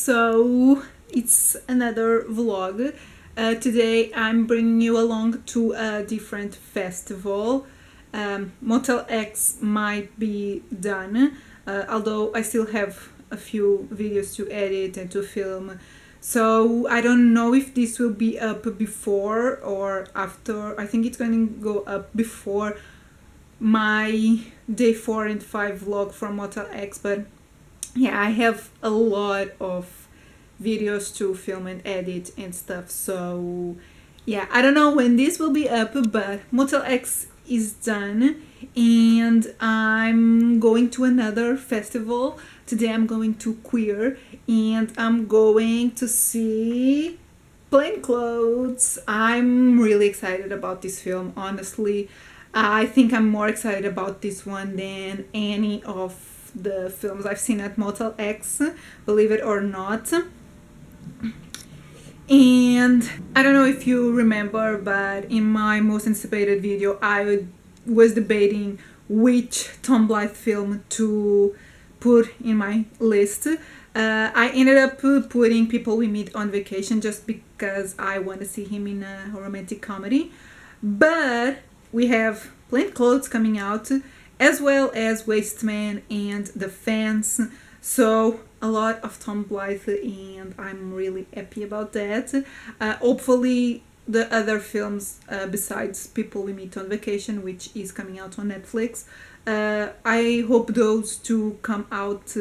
So it's another vlog. Today I'm bringing you along to a different festival. Motel X might be done, although I still have a few videos to edit and to film. So I don't know if this will be up before or after. I think it's going to go up before my day 4 and 5 vlog from Motel X, but yeah, I have a lot of videos to film and edit and stuff, so yeah, I don't know when this will be up, but Motel X is done and I'm going to another festival. Today I'm going to Queer and I'm going to see Plainclothes. I'm really excited about this film, honestly. I think I'm more excited about this one than any of the films I've seen at Motel X, believe it or not. And I don't know if you remember, but in my most anticipated video I was debating which Tom Blythe film to put in my list. I ended up putting People We Meet on Vacation just because I want to see him in a romantic comedy. But we have Plainclothes coming out, as well as Waste Man and The Fence. So a lot of Tom Blythe and I'm really happy about that. Hopefully the other films besides People We Meet on Vacation, which is coming out on Netflix, I hope those two come out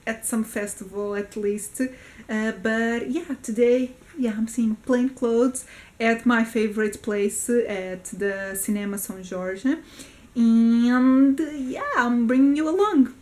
at some festival at least. But yeah, today I'm seeing Plainclothes at my favorite place, at the Cinema São Jorge, and yeah, I'm bringing you along.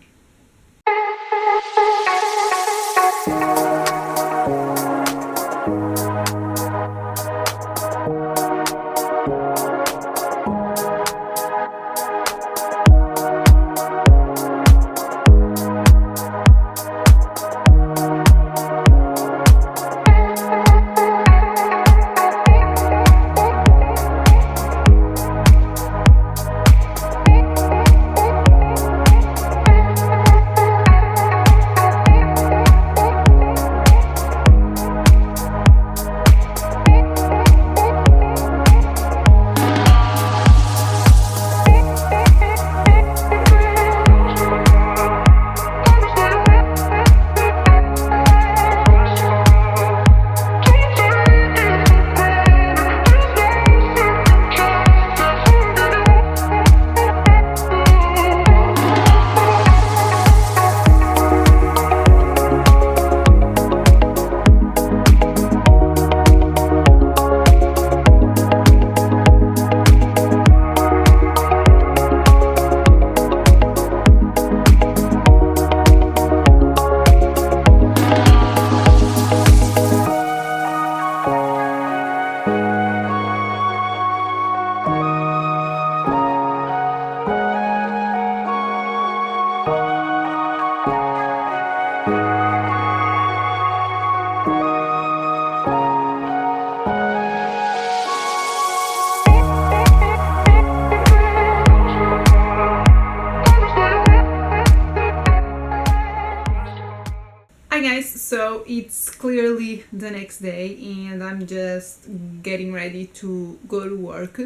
Hi guys, so it's clearly the next day and I'm just getting ready to go to work,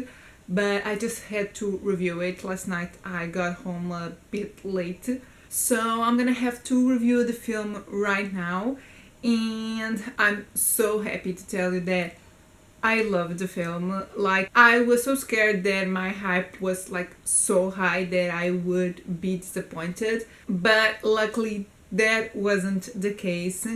but I just had to review it. Last night I got home a bit late, so I'm gonna have to review the film right now, and I'm so happy to tell you that I loved the film. Like, I was so scared that my hype was like so high that I would be disappointed, but luckily that wasn't the case.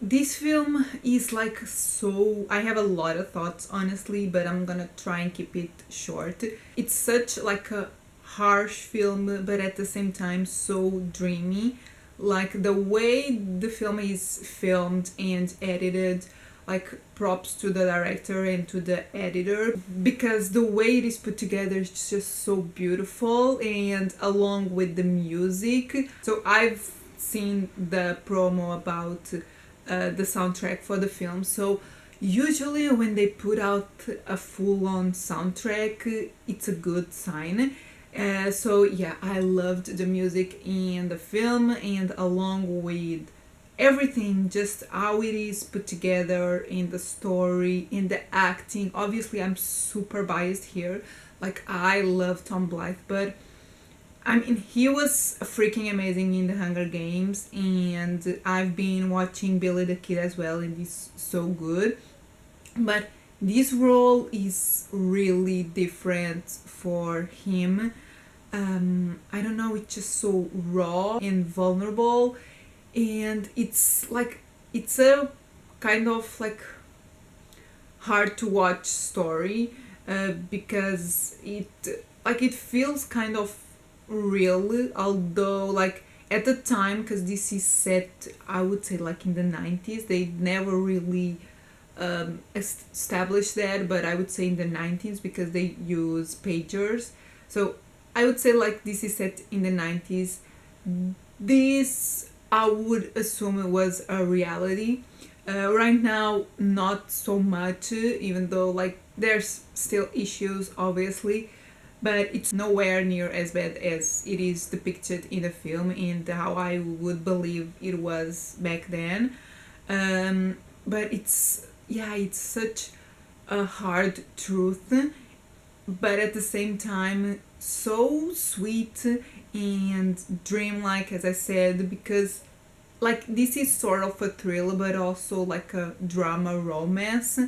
This film is like so, I have a lot of thoughts honestly, but I'm gonna try and keep it short. It's such like a harsh film, but at the same time so dreamy. Like the way the film is filmed and edited, like props to the director and to the editor, because the way it is put together is just so beautiful, and along with the music. So I've seen the promo about the soundtrack for the film, so usually when they put out a full-on soundtrack it's a good sign. So yeah, I loved the music in the film, and along with everything, just how it is put together in the story, in the acting. Obviously, I'm super biased here. Like, I love Tom Blythe, but I mean, he was freaking amazing in the Hunger Games, and I've been watching Billy the Kid as well, and he's so good. But this role is really different for him. I don't know, it's just so raw and vulnerable, and it's like, it's a kind of like hard to watch story, because it feels kind of real, although like at the time, because this is set, I would say, like in the 90s. They never really established that, but I would say in the 90s, because they use pagers. So I would say like this is set in the 90s. This, I would assume, it was a reality. Right now, not so much, even though like there's still issues, obviously, but it's nowhere near as bad as it is depicted in the film and how I would believe it was back then. But it's, yeah, it's such a hard truth, but at the same time so sweet and dreamlike, as I said, because like this is sort of a thriller but also like a drama romance.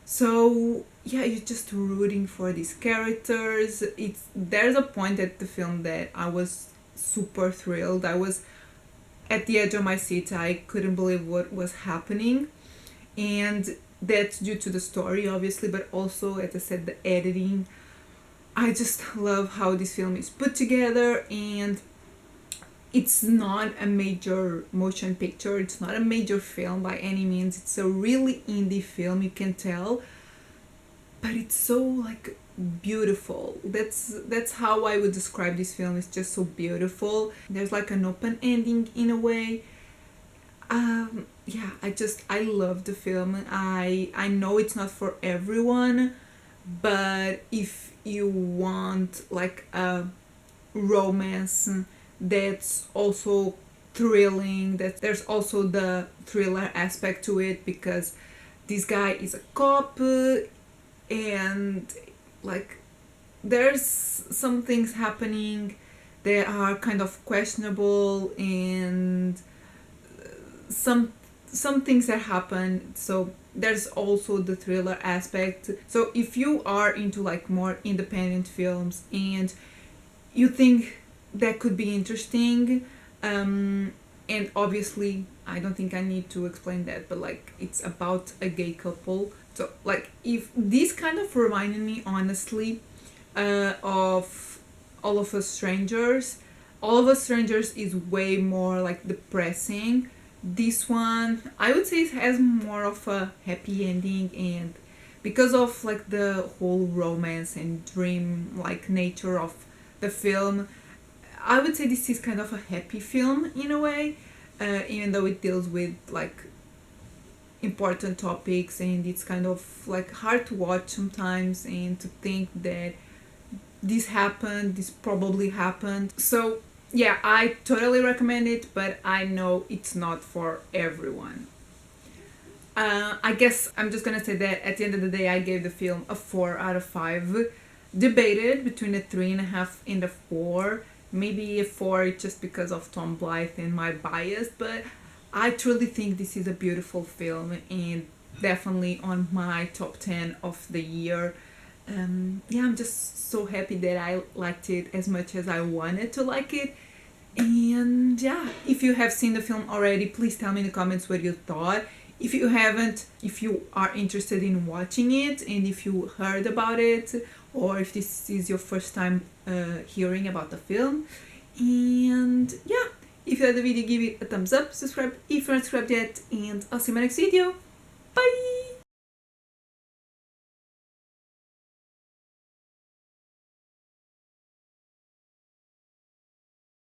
So yeah, you're just rooting for these characters. It's, there's a point at the film that I was super thrilled. I was at the edge of my seat. I couldn't believe what was happening, and that's due to the story, obviously, but also, as I said, the editing. I just love how this film is put together, and it's not a major motion picture. It's not a major film by any means. It's a really indie film, you can tell, but it's so like beautiful. That's how I would describe this film. It's just so beautiful. There's like an open ending in a way. Yeah, I love the film. I know it's not for everyone, but if you want like a romance that's also thrilling, that there's also the thriller aspect to it, because this guy is a cop, and like there's some things happening that are kind of questionable, and some things that happen, so there's also the thriller aspect. So if you are into like more independent films and you think that could be interesting, and obviously I don't think I need to explain that, but like it's about a gay couple. So like, if this kind of reminded me honestly of All of Us Strangers. All of Us Strangers is way more like depressing. This one, I would say, it has more of a happy ending, and because of like the whole romance and dream like nature of the film, I would say this is kind of a happy film in a way, even though it deals with like important topics, and it's kind of like hard to watch sometimes, and to think that this happened, this probably happened. So yeah, I totally recommend it, but I know it's not for everyone. I guess I'm just gonna say that at the end of the day, I gave the film a 4 out of 5. Debated between a 3.5 and a 4. Maybe a 4 just because of Tom Blythe and my bias, but I truly think this is a beautiful film, and definitely on my top 10 of the year. Yeah, I'm just so happy that I liked it as much as I wanted to like it. And yeah, if you have seen the film already, please tell me in the comments what you thought. If you haven't, if you are interested in watching it, and if you heard about it, or if this is your first time hearing about the film. And yeah, if you like the video, give it a thumbs up, subscribe if you're not subscribed yet, and I'll see you in my next video. Bye!